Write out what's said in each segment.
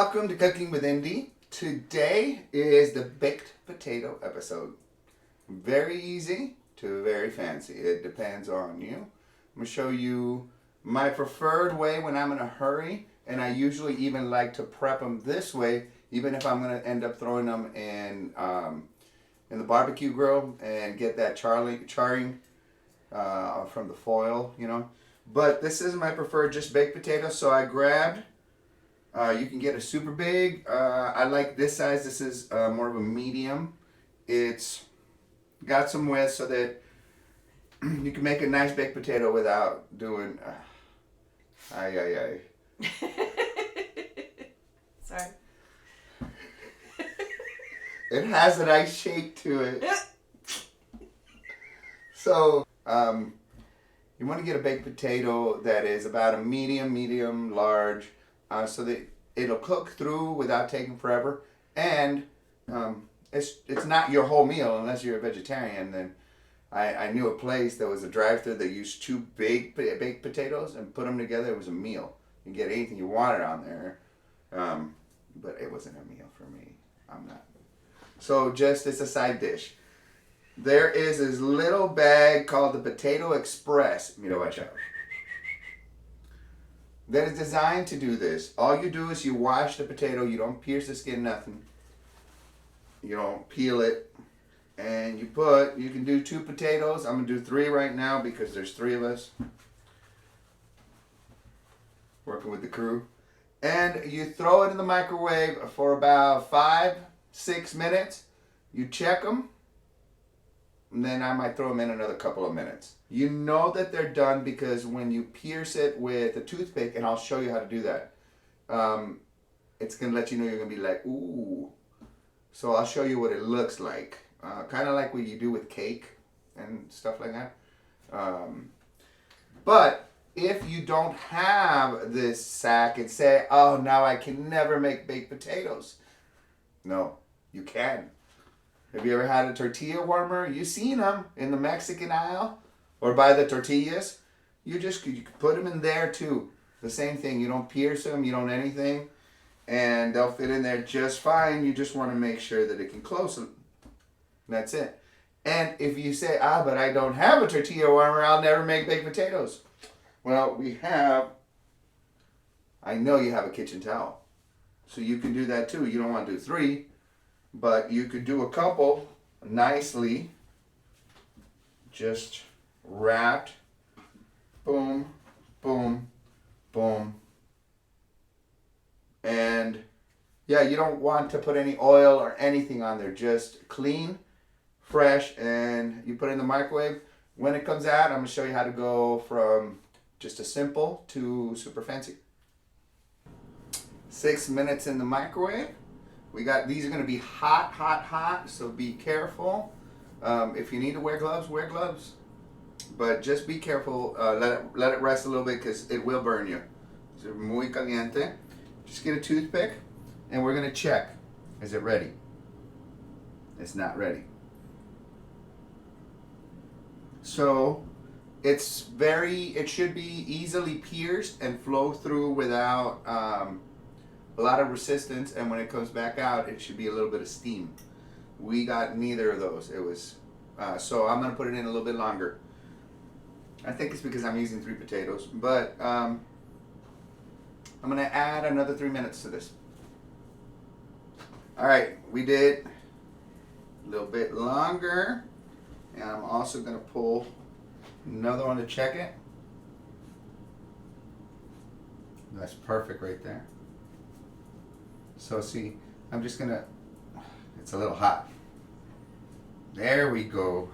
Welcome to Cooking with Indy. Today is the baked potato episode. Very easy to very fancy. It depends on you. I'm going to show you my preferred way when I'm in a hurry, and I usually even like to prep them this way, even if I'm going to end up throwing them in the barbecue grill and get that charring from the foil, you know. But this is my preferred just baked potato, so I grabbed. You can get a super big. I like this size. This is more of a medium. It's got some width so that you can make a nice baked potato without doing. Sorry. It has a nice shape to it. So, you want to get a baked potato that is about a medium, large. So that it'll cook through without taking forever, and it's not your whole meal unless you're a vegetarian. Then I knew a place that was a drive-thru that used two big baked potatoes and put them together. It was a meal. You can get anything you wanted on there, but it wasn't a meal for me. I'm not. So just as a side dish, there is this little bag called the Potato Express. You know, watch out. That is designed to do this. All you do is you wash the potato. You don't pierce the skin, nothing. You don't peel it. And you can do 2 potatoes. I'm going to do 3 right now because there's 3 of us working with the crew. And you throw it in the microwave for about 5-6 minutes. You check them. And then I might throw them in another couple of minutes. You know that they're done because when you pierce it with a toothpick, and I'll show you how to do that, it's going to let you know you're going to be like, ooh. So I'll show you what it looks like. Kind of like what you do with cake and stuff like that. But if you don't have this sack and say, oh, now I can never make baked potatoes. No, you can. Have you ever had a tortilla warmer? You've seen them in the Mexican aisle or by the tortillas. You can put them in there too. The same thing. You don't pierce them. You don't anything. And they'll fit in there just fine. You just want to make sure that it can close them. That's it. And if you say, but I don't have a tortilla warmer, I'll never make baked potatoes. Well, I know you have a kitchen towel. So you can do that too. You don't want to do 3. But you could do a couple nicely, just wrapped, boom, boom, boom. And yeah, you don't want to put any oil or anything on there, just clean, fresh, and you put it in the microwave. When it comes out, I'm going to show you how to go from just a simple to super fancy. 6 minutes in the microwave. These are going to be hot, so be careful. If you need to wear gloves, wear gloves. But just be careful. Let it rest a little bit because it will burn you. So muy caliente. Just get a toothpick and we're going to check. Is it ready? It's not ready. So it should be easily pierced and flow through without a lot of resistance, and when it comes back out, it should be a little bit of steam. We got neither of those. It was so I'm going to put it in a little bit longer. I think it's because I'm using 3 potatoes, but I'm going to add another 3 minutes to this. All right, we did a little bit longer, and I'm also going to pull another one to check it. That's perfect right there. So see, I'm just gonna, it's a little hot. There we go.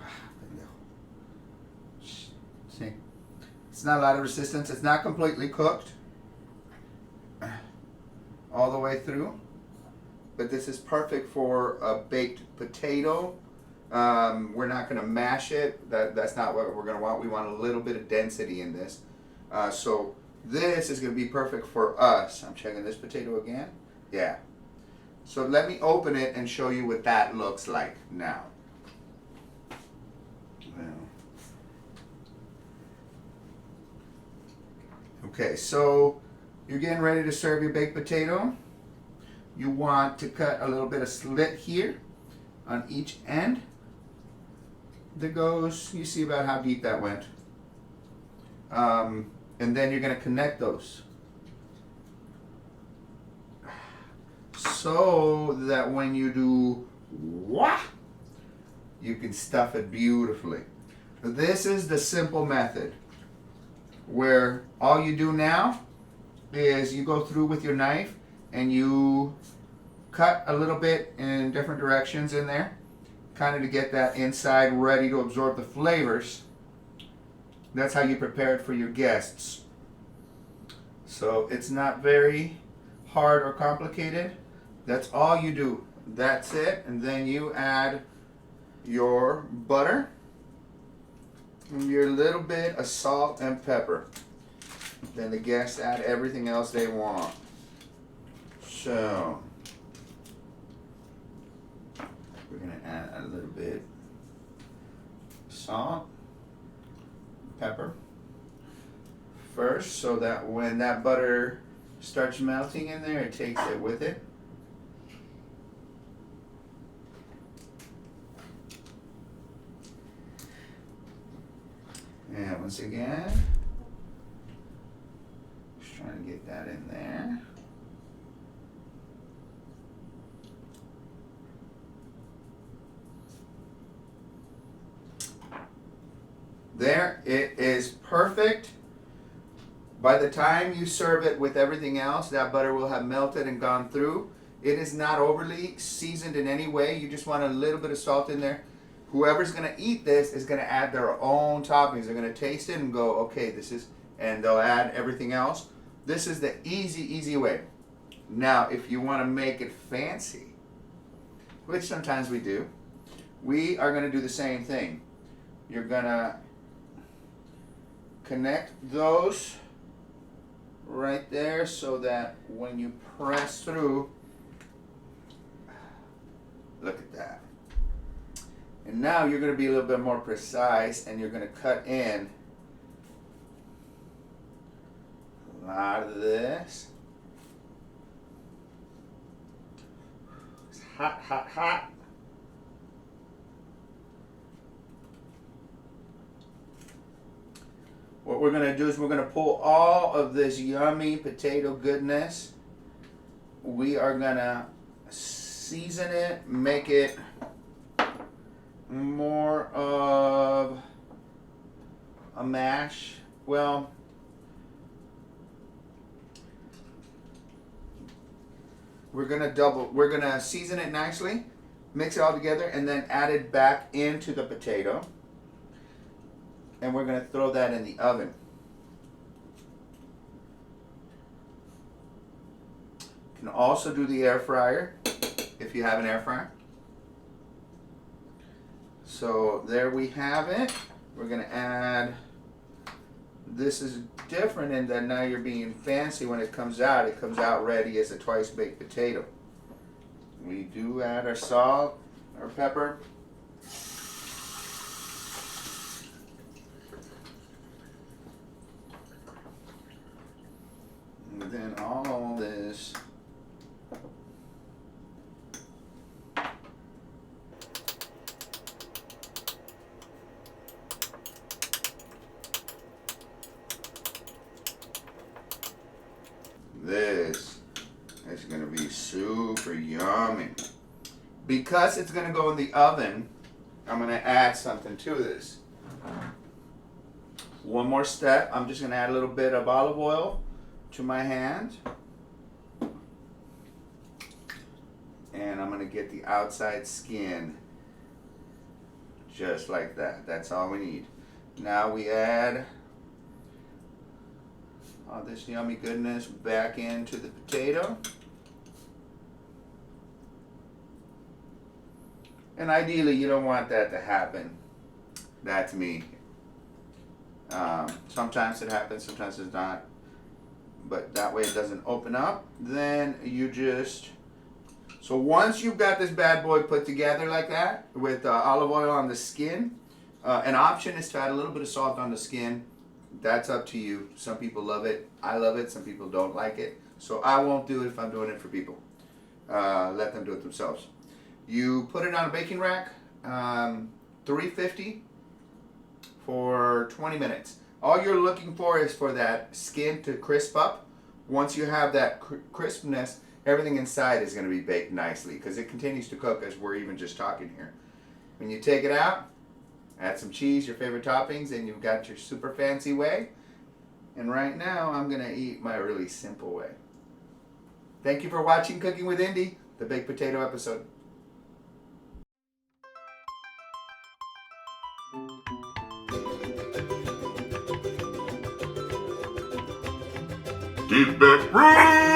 See, it's not a lot of resistance. It's not completely cooked all the way through, but this is perfect for a baked potato. We're not gonna mash it. That's not what we're gonna want. We want a little bit of density in this. So this is gonna be perfect for us. I'm checking this potato again. Yeah. So let me open it and show you what that looks like now. Okay, so you're getting ready to serve your baked potato. you want to cut a little bit of slit here on each end that goes, you see about how deep that went. And then you're going to connect those so that when you do wah, you can stuff it beautifully. This is the simple method where all you do now is you go through with your knife and you cut a little bit in different directions in there, kind of to get that inside ready to absorb the flavors. That's how you prepare it for your guests. So it's not very hard or complicated. That's all you do. That's it. And then you add your butter and your little bit of salt and pepper. Then the guests add everything else they want. So we're going to add a little bit of salt, pepper first, so that when that butter starts melting in there, it takes it with it. And once again, just trying to get that in there. There, it is perfect. By the time you serve it with everything else, that butter will have melted and gone through. It is not overly seasoned in any way. You just want a little bit of salt in there. Whoever's going to eat this is going to add their own toppings. They're going to taste it and go, okay, this is, and they'll add everything else. This is the easy way. Now, if you want to make it fancy, which sometimes we do, we are going to do the same thing. You're going to connect those right there so that when you press through, look at that. And now you're going to be a little bit more precise and you're going to cut in a lot of this. It's hot, hot, hot. What we're going to do is we're going to pull all of this yummy potato goodness. We are going to season it, make it more of a mash. Well, we're going to season it nicely, mix it all together, and then add it back into the potato. And we're going to throw that in the oven. You can also do the air fryer if you have an air fryer. So there we have it. We're going to add, this is different in that now you're being fancy when it comes out ready as a twice baked potato. We do add our salt, our pepper. And then all this is going to be super yummy. Because it's going to go in the oven, I'm going to add something to this. One more step. I'm just going to add a little bit of olive oil to my hand. And I'm going to get the outside skin just like that. That's all we need. Now we add all this yummy goodness back into the potato. And ideally, you don't want that to happen. That's me. Sometimes it happens, sometimes it's not. But that way it doesn't open up. Then you just... So once you've got this bad boy put together like that, with olive oil on the skin, an option is to add a little bit of salt on the skin. That's up to you. Some people love it. I love it. Some people don't like it. So I won't do it if I'm doing it for people. let them do it themselves. You put it on a baking rack, 350 for 20 minutes. All you're looking for is for that skin to crisp up. Once you have that crispness, everything inside is going to be baked nicely because it continues to cook as we're even just talking here. When you take it out, add some cheese, your favorite toppings, and you've got your super fancy way. And right now, I'm going to eat my really simple way. Thank you for watching Cooking with Indy, the baked potato episode. Deep back room!